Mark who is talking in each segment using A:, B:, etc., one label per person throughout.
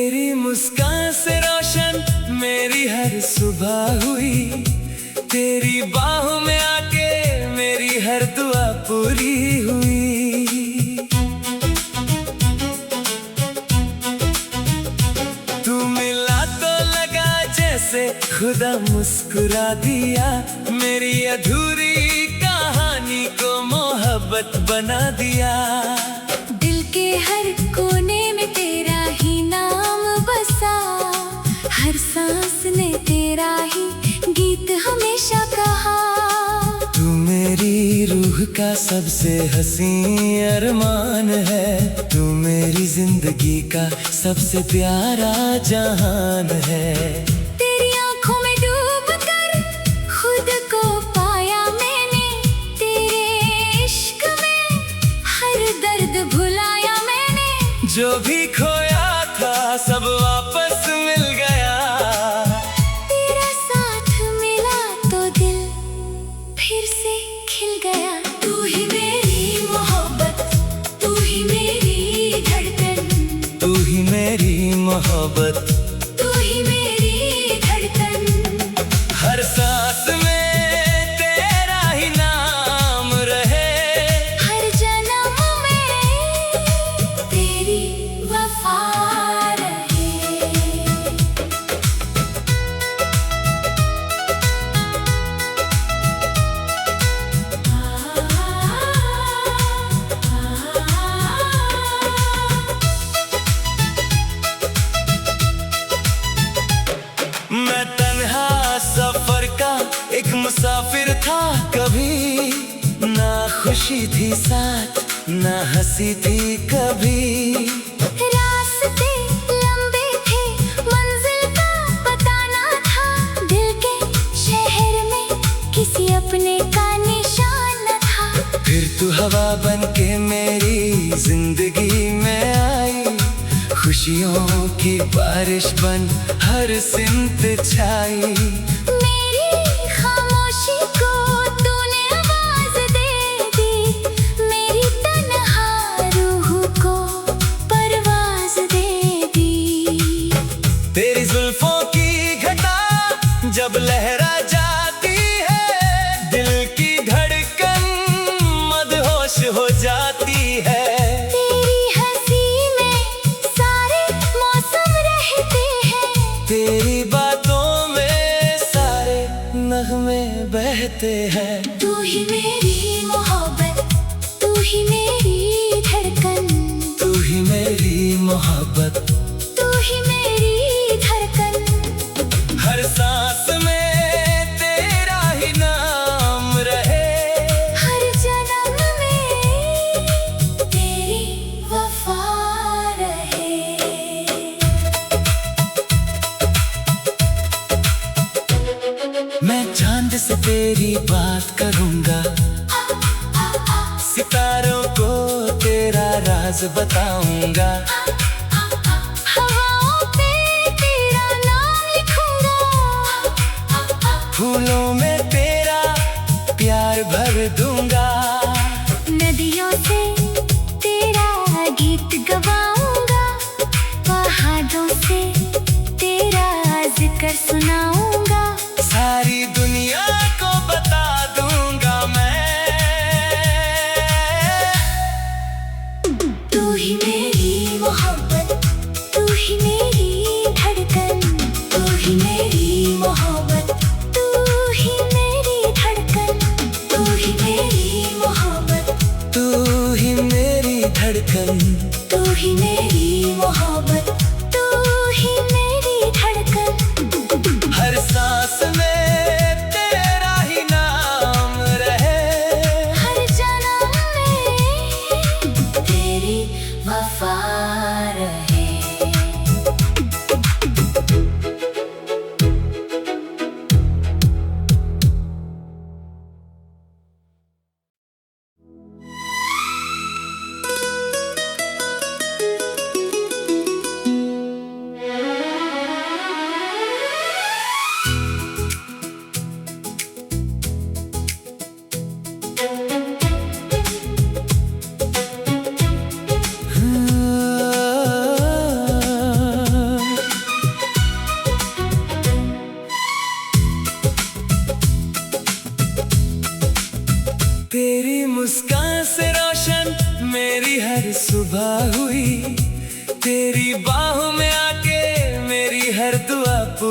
A: तेरी मुस्कान से रोशन मेरी हर सुबह हुई, तेरी बाहों में आके मेरी हर दुआ पूरी हुई। तू मिला तो लगा जैसे खुदा मुस्कुरा दिया, मेरी अधूरी कहानी को मोहब्बत बना दिया।
B: दिल के हर कोने में तेरा ही नाम बसा, हर सांस ने तेरा ही गीत हमेशा कहा।
A: तू मेरी रूह का सबसे हसी अरमान है, तू मेरी जिंदगी का सबसे प्यारा जहान है।
B: तेरी आंखों में डूब कर खुद को पाया मैंने, तेरे इश्क में हर दर्द भुलाया मैंने।
A: जो भी खोया था सब वापस मिल गया,
B: तेरा साथ मिला तो दिल फिर से खिल गया। तू ही मेरी मोहब्बत, तू ही मेरी धड़कन,
A: तू ही मेरी मोहब्बत,
B: तू ही मेरी धड़कन।
A: हर सांस में तेरा ही नाम रहे,
B: हर जन्म में तेरी वफा रहे।
A: मैं तन्हा सफर का एक मुसाफिर था कभी, ना खुशी थी साथ ना हंसी थी कभी।
B: रास्ते लंबे थे मंजिल का पता ना था, दिल के शहर में किसी अपने का निशान न था।
A: फिर तू हवा बन के मेरी जिंदगी में आई, खुशियों की बारिश बन हर सिमत छाई।
B: मेरी खामोशी को तूने आवाज दे दी, मेरी तन्हा रूह को परवाज दे दी।
A: तेरी जुल्फों की घटा जब लहरा जाती है, दिल की धड़कन मदहोश हो जाती है।
B: तेरी हंसी में सारे मौसम रहते हैं,
A: तेरी बातों में सारे नगमे बहते हैं।
B: तू ही मेरी मोहब्बत, तू ही मेरी धड़कन,
A: तू ही मेरी मोहब्बत,
B: तू ही मेरी धड़कन।
A: हर सांस में तेरा ही नाम रहे,
B: हर जन्म में तेरी वफा रहे।
A: मैं चांद से तेरी बात करूंगा, सितारों को तेरा राज बताऊंगा।
B: हवाओं पे तेरा नाम लिखूंगा,
A: फूलों में तेरा प्यार भर दूंगा।
B: नदियों से तेरा गीत गवाऊंगा, पहाड़ों से तेरा जिक्र सुनाऊंगा।
A: सारी दुनिया को बता दूंगा मैं,
B: तू ही मेरी मोहब्बत, तू ही मेरी धड़कन, तू ही मेरी मोहब्बत, तू ही मेरी धड़कन, तू ही मेरी मोहब्बत,
A: तू ही मेरी धड़कन,
B: तू ही मेरी मोहब्बत, तू ही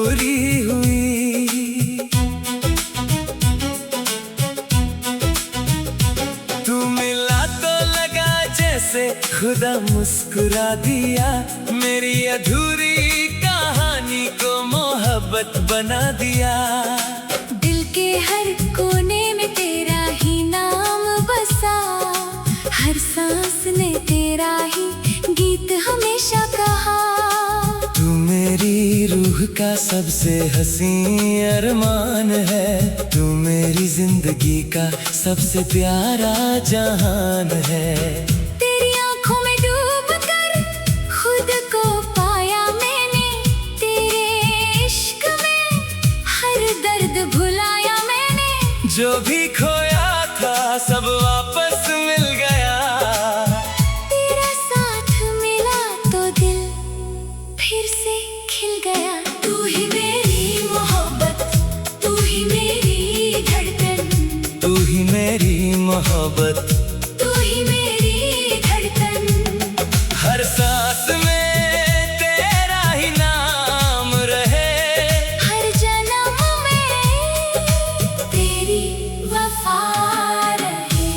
A: पूरी हुई। तू मिला तो लगा जैसे खुदा मुस्कुरा दिया, मेरी अधूरी कहानी को मोहब्बत बना दिया।
B: दिल के हर कोने में तेरा ही नाम बसा, हर सांस ने तेरा ही गीत हमेशा कहा।
A: तू मेरी रूह का सबसे हसी अरमान है, तू मेरी जिंदगी का सबसे प्यारा जहान है।
B: तेरी आंखों में डूब कर खुद को पाया मैंने, तेरे इश्क में हर दर्द भुलाया मैंने।
A: जो भी खोया था सब वापस मिल गया,
B: तेरा साथ मिला तो दिल फिर से खिल गया। तू ही मेरी मोहब्बत, तू ही मेरी धड़कन,
A: तू ही मेरी मोहब्बत,
B: तू ही मेरी धड़कन।
A: हर सांस में तेरा ही नाम रहे,
B: हर जन्म में तेरी वफा रहे।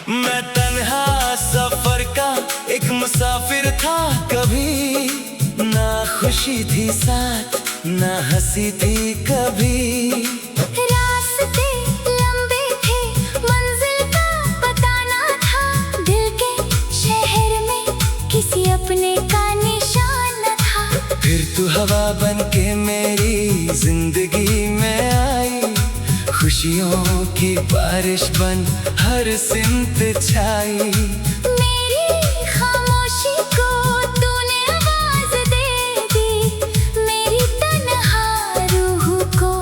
A: मैं तन्हा सफर का एक मुसाफिर था कभी, ना खुशी थी साथ ना हंसी थी कभी।
B: रास्ते लंबे थे, मंजिल का पता ना था, दिल के शहर में किसी अपने का निशान न था।
A: फिर तू हवा बन के मेरी जिंदगी में आई, खुशियों की बारिश बन हर सिमत छाई।
B: मेरी खामोशी को तूने आवाज दे दी, मेरी तन्हा रूह को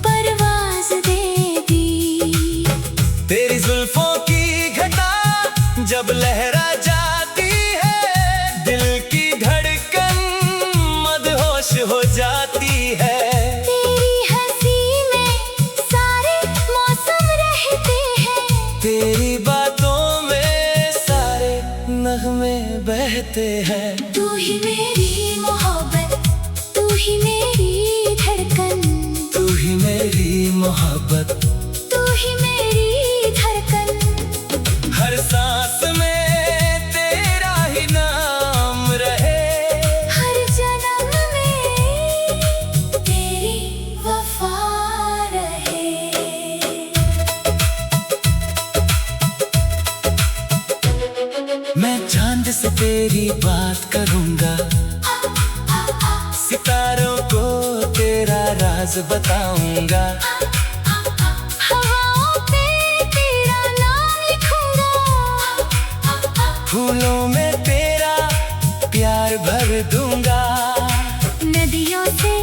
B: परवाज दे दी।
A: तेरी जुल्फों की घटा जब लहरा जाती है, दिल की धड़कन मदहोश हो जाती है।
B: तेरी हंसी में सारे मौसम रहते हैं,
A: तेरी बातों में सारे नगमे बहते हैं।
B: तू ही मेरी मोहब्बत, तू ही मेरी धड़कन,
A: तू ही मेरी मोहब्बत,
B: तू ही मेरी धड़कन।
A: हर सांस में तेरा ही नाम रहे,
B: हर जन्म में तेरी वफा रहे।
A: मैं चांद से तेरी बात करूंगा, सितारों को तेरा राज बताऊंगा।
B: हवाओं पे तेरा नाम लिखूंगा,
A: फूलों में तेरा प्यार भर दूंगा।
B: नदियों से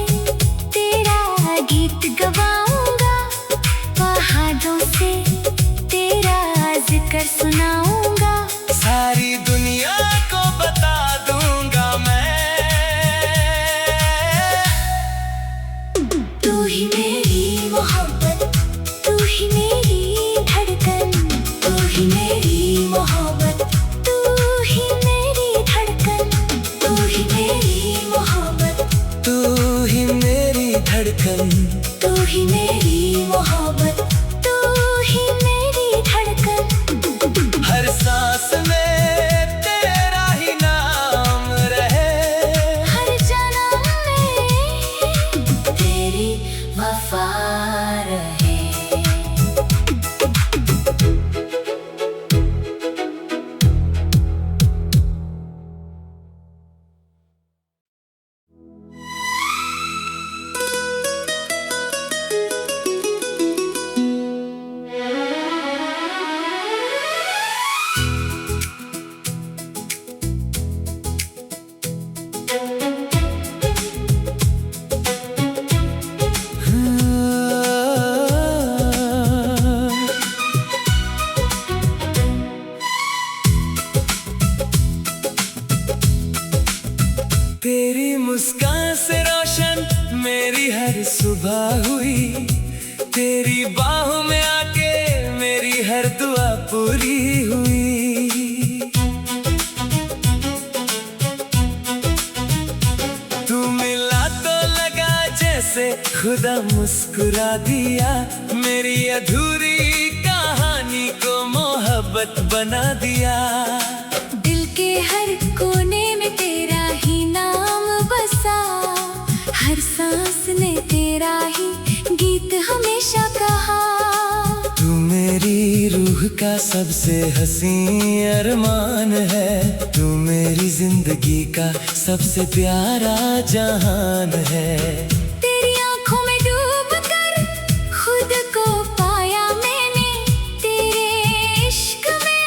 B: तेरा गीत गवाऊंगा, पहाड़ों से तेरा जिक्र सुनाऊंगा।
A: सारी दुनिया को बता दूंगा मैं,
B: तू ही मेरी मोहब्बत, तू ही मेरी धड़कन, तू ही मेरी मोहब्बत, तू ही मेरी धड़कन, तू ही मेरी मोहब्बत,
A: तू ही मेरी धड़कन,
B: तू ही मेरी मोहब्बत, तू ही मेरी धड़कन।
A: हर सांस में तेरा ही नाम रहे,
B: हर जन्म में तेरी वफा रहे।
A: तेरी मुस्कान से रोशन मेरी हर सुबह हुई, तेरी बाहों में आके मेरी हर दुआ पूरी हुई। तू मिला तो लगा जैसे खुदा मुस्कुरा दिया, मेरी अधूरी कहानी को मोहब्बत बना दिया।
B: दिल के हर कोने में तेरा ही नाम बसा, हर सांस ने तेरा ही गीत हमेशा कहा।
A: तू मेरी रूह का सबसे हसीन अरमान है, तू मेरी जिंदगी का सबसे प्यारा जहान है।
B: तेरी आंखों में डूब कर खुद को पाया मैंने, तेरे इश्क में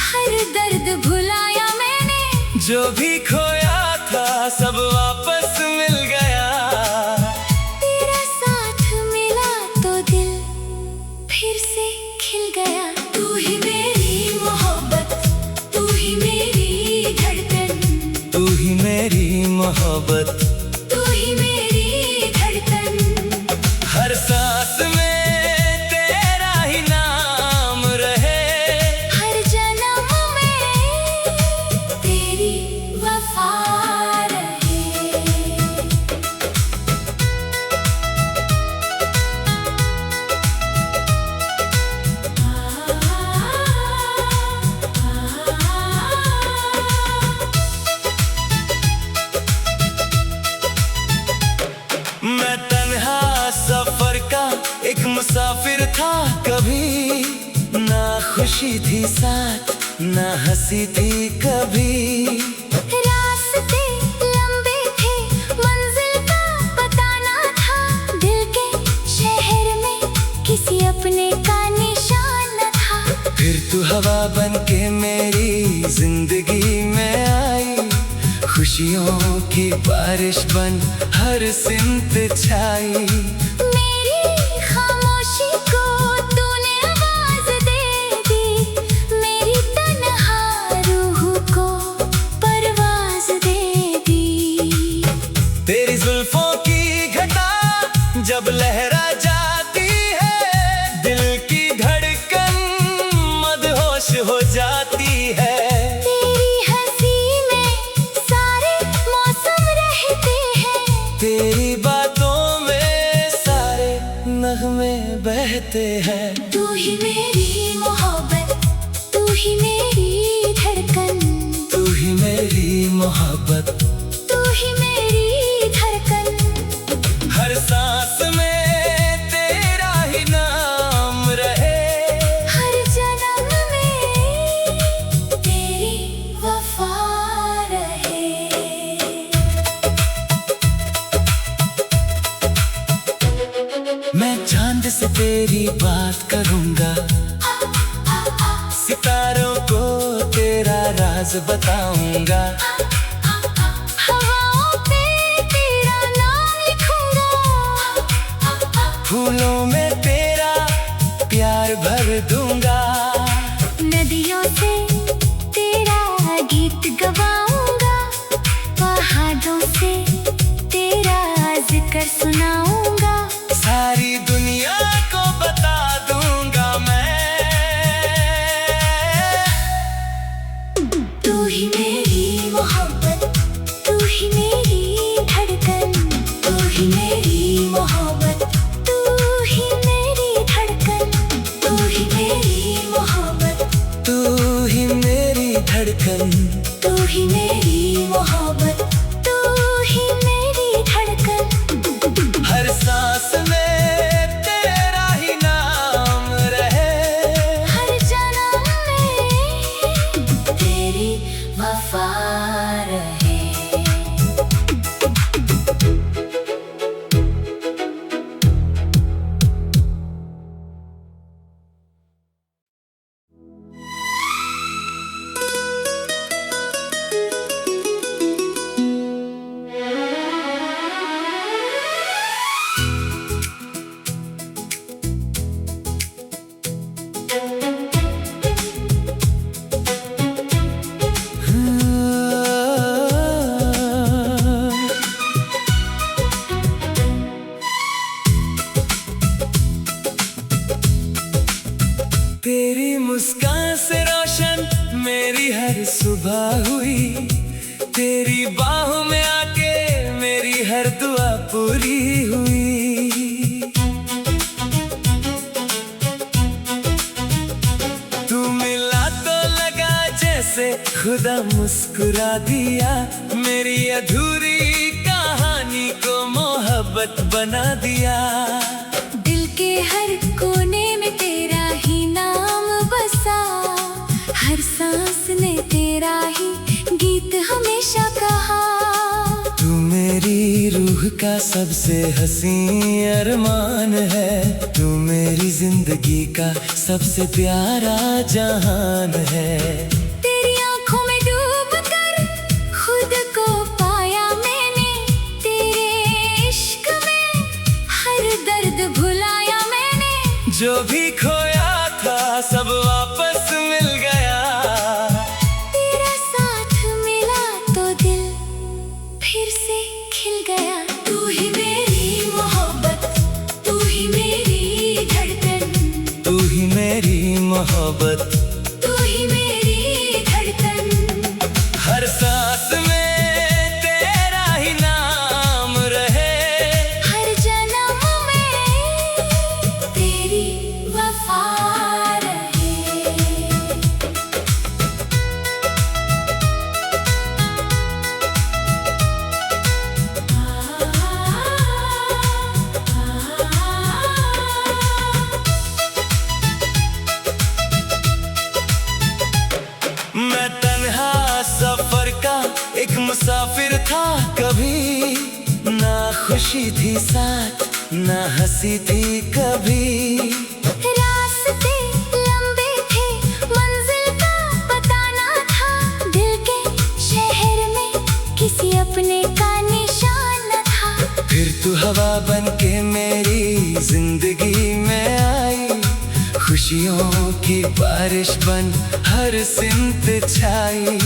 B: हर दर्द भुलाया मैंने।
A: जो भी खोया था सब वापस मिल गया,
B: तेरा साथ मिला तो दिल फिर से खिल गया। तू ही मेरी मोहब्बत, तू ही मेरी धड़कन,
A: तू ही मेरी मोहब्बत,
B: तू ही मेरी धड़कन।
A: हर सांस में तेरा ही नाम रहे,
B: हर जन्म में तेरी वफा रहे।
A: मैं तन्हा सफर का एक मुसाफिर था कभी, ना खुशी थी साथ ना हंसी थी कभी।
B: रास्ते लंबे थे, मंजिल का पता ना था, दिल के शहर में किसी अपने का निशान न था।
A: फिर तू हवा बन के मेरी जिंदगी में आई, खुशियों की बारिश बन हर सिमत छाई।
B: मेरी खामोशी को तूने आवाज दे दी, मेरी तन्हा रूह को परवाज दे दी।
A: तेरी जुल्फों की घटा जब लहरा जाती है, दिल की धड़कन मदहोश हो जाती है।
B: तेरी हंसी में सारे मौसम रहते हैं,
A: तेरी बातों में सारे नगमे बहते हैं।
B: तू ही मेरी मोहब्बत, तू ही मेरी धड़कन,
A: तू ही मेरी मोहब्बत,
B: तू ही मेरी धड़कन।
A: हर सांस में तेरा ही नाम रहे,
B: हर जन्म में तेरी वफा रहे।
A: मैं चांद से तेरी बात करूंगा, सितारों को तेरा राज बताऊंगा।
B: हवाओं पे तेरा नाम लिखूंगा,
A: फूलों में तेरा प्यार भर दूंगा।
B: नदियों से तेरा गीत गवाऊंगा, पहाड़ों से तेरा जिक्र सुनाऊंगा।
A: सारी दुनिया को बता दूंगा मैं,
B: तू ही मेरी मोहब्बत,
A: बाहों में आके मेरी हर दुआ पूरी हुई। तू मिला तो लगा जैसे खुदा मुस्कुरा दिया, मेरी अधूरी कहानी को मोहब्बत बना दिया।
B: दिल के हर कोने में तेरा ही नाम बसा, हर सांस ने तेरा ही गीत हमेशा कहा।
A: तू मेरी रूह का सबसे हसी अरमान है, तू मेरी जिंदगी का सबसे प्यारा जहान है।
B: तेरी आंखों में डूब कर खुद को पाया मैंने, तेरे इश्क में हर दर्द भुलाया मैंने।
A: जो भी खोया था सब वापस मिल गया,
B: तेरा साथ मिला तो दिल फिर से खिल गया। तू ही मेरी मोहब्बत, तू ही मेरी धड़कन,
A: तू ही मेरी मोहब्बत,
B: तू ही मेरी धड़कन।
A: हर सांस में तेरा ही नाम रहे,
B: हर जन्म में तेरी वफा रहे।
A: मैं तन्हा सफर का एक मुसाफिर था, कभी ना खुशी थी साथ ना हंसी थी कभी।
B: रास्ते लंबे थे, मंजिल का पता ना था, दिल के शहर में किसी अपने का निशान न था।
A: फिर तू हवा बन के मेरी जिंदगी में आई, खुशियों की बारिश बन हर सिमत छाई।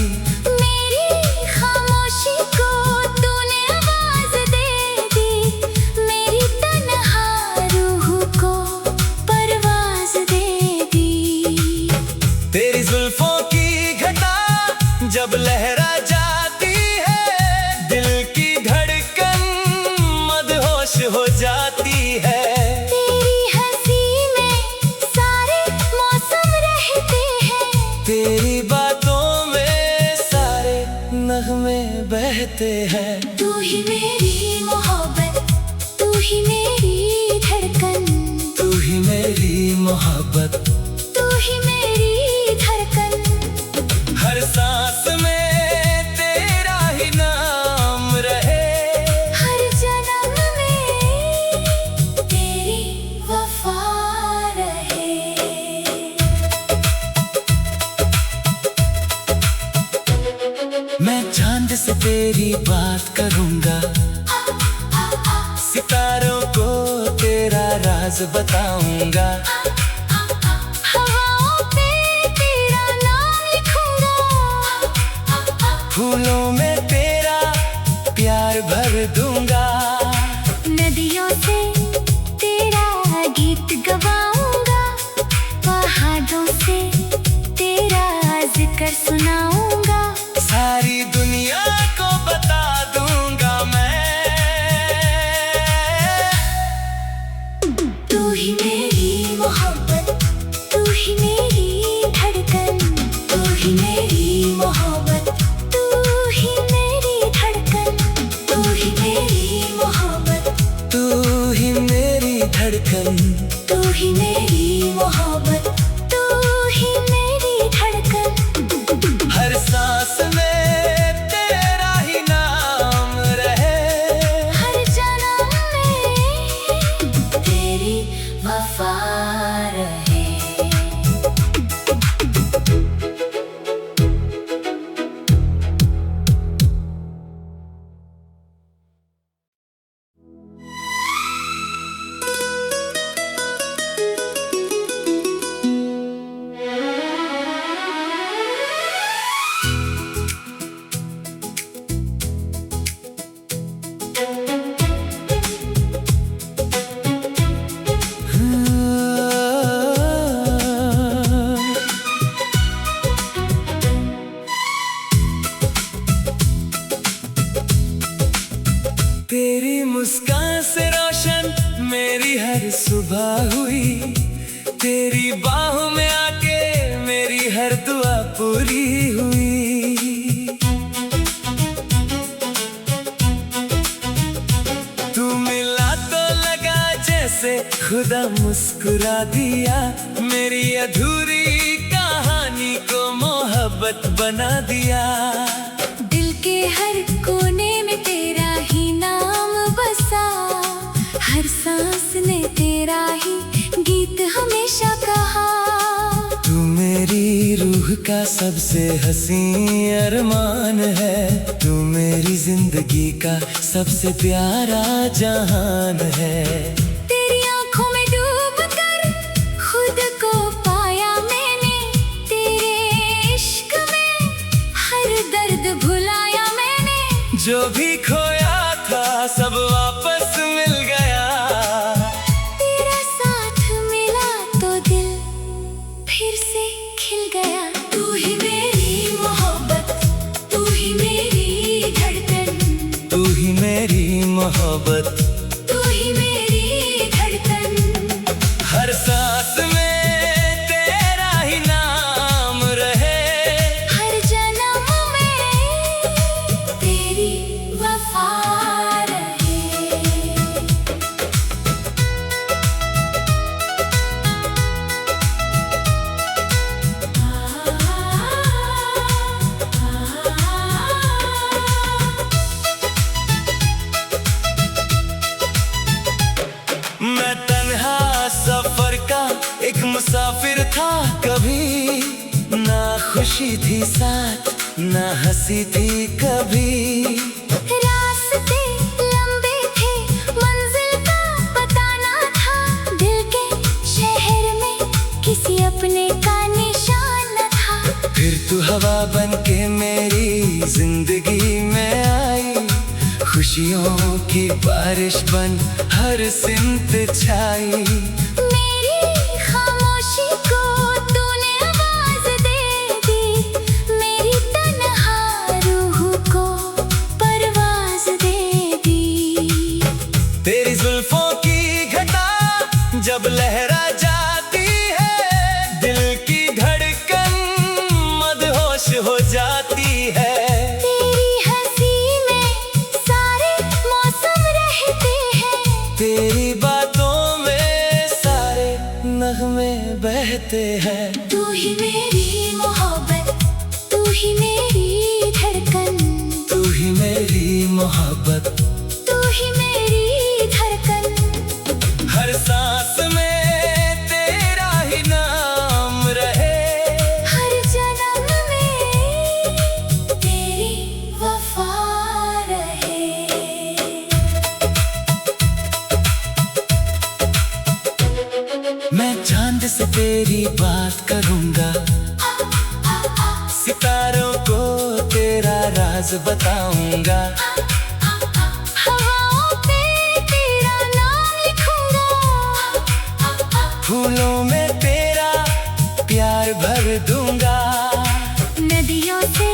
B: मेरी खामोशी को तूने आवाज दे दी, मेरी तन्हा रूह को परवाज दे दी।
A: तेरी जुल्फों की घटा जब लहरा जाती है, दिल की धड़कन मदहोश हो जाती है।
B: तेरी हंसी में सारे मौसम रहते हैं,
A: तेरी बातों में सारे नगमे बहते हैं।
B: तू ही मेरी मोहब्बत, तू ही मेरी धड़कन,
A: तू ही मेरी मोहब्बत,
B: तू ही मेरी धड़कन।
A: हर सांस में तेरा ही नाम रहे,
B: हर जन्म में तेरी वफा रहे।
A: मैं चांद से तेरी बात करूंगा, सितारों को तेरा राज बताऊंगा।
B: हवाओं पे तेरा नाम लिखूंगा,
A: फूलों में तेरा प्यार भर दूंगा।
B: नदियों से तेरा गीत गवाऊंगा, पहाड़ों से तेरा जिक्र सुनाऊंगा।
A: सारी दुनिया को बता दूंगा मैं,
B: तू ही मेरी मोहब्बत, तू ही मेरी धड़कन, तू ही मेरी मोहब्बत, तू ही मेरी धड़कन, तू ही मेरी मोहब्बत,
A: तू ही मेरी धड़कन,
B: तू ही मेरी मोहब्बत, तू ही मेरी धड़कन।
A: हर सांस में तेरा ही नाम रहे,
B: हर जन्म में तेरी वफा रहे।
A: तेरी मुस्कान से रोशन मेरी हर सुबह हुई, तेरी बाहों में आके मेरी हर दुआ पूरी हुई। तू मिला तो लगा जैसे खुदा मुस्कुरा दिया, मेरी अधूरी कहानी को मोहब्बत बना दिया।
B: दिल के हर कोने में तेरा ही नाम बसा, हर सांस ने तेरा ही गीत हमेशा कहा।
A: तू मेरी रूह का सबसे हसी अरमान है, तू मेरी जिंदगी का सबसे प्यारा जहान है।
B: तेरी आंखों में डूब कर खुद को पाया मैंने, तेरे इश्क में हर दर्द भुलाया मैंने।
A: जो भी खोया था सब वापस मिल गया,
B: तेरा साथ मिला तो दिल फिर से खिल गया। तू ही मेरी मोहब्बत, तू ही मेरी धड़कन,
A: तू ही मेरी मोहब्बत,
B: तू ही मेरी धड़कन।
A: हर सांस में तेरा ही नाम रहे,
B: हर जन्म में तेरी वफा रहे।
A: मैं तन्हा सफर का एक मुसाफिर था कभी, ना खुशी थी साथ ना हंसी थी कभी।
B: रास्ते लंबे थे मंजिल का पता ना था, दिल के शहर में किसी अपने का निशान न था।
A: फिर तू हवा बन के मेरी जिंदगी में आई, खुशियों की बारिश बन हर सिमत छाई।
B: मेरी खामोशी को तूने आवाज दे दी, मेरी तन्हा रूह को परवाज दे दी।
A: तेरी जुल्फों की घटा जब लहरा जाती है, दिल की धड़कन मदहोश हो जाती है।
B: तेरी हंसी में सारे मौसम रहते हैं,
A: तेरी बातों में सारे नगमे बहते हैं।
B: तू ही मेरी मोहब्बत, तू ही मेरी धड़कन,
A: तू ही मेरी मोहब्बत,
B: तू ही मेरी धड़कन।
A: हर सांस में तेरा ही नाम रहे,
B: हर जन्म में तेरी वफा रहे।
A: मैं चांद से तेरी बात करूंगा, सितारों को तेरा राज बताऊंगा।
B: हवाओं पे तेरा नाम लिखूंगा,
A: फूलों में तेरा प्यार भर दूंगा।
B: नदियों से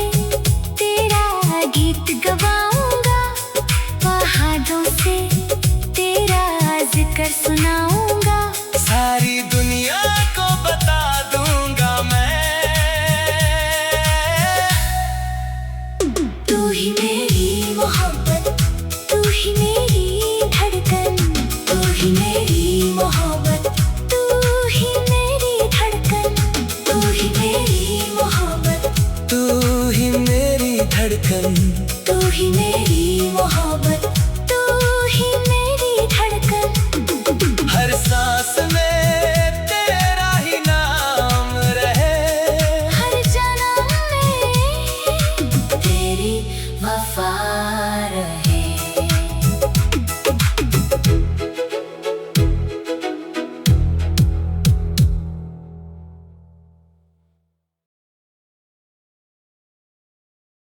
B: तेरा गीत गवाऊंगा, पहाड़ों से तेरा जिक्र सुनाऊंगा।
A: सारी दुनिया को बता दूंगा मैं,
B: तू ही मेरी मोहब्बत, तू ही मेरी धड़कन, तू ही मेरी मोहब्बत, तू ही मेरी धड़कन, तू ही मेरी मोहब्बत,
A: तू ही मेरी धड़कन,
B: तू ही मेरी मोहब्बत।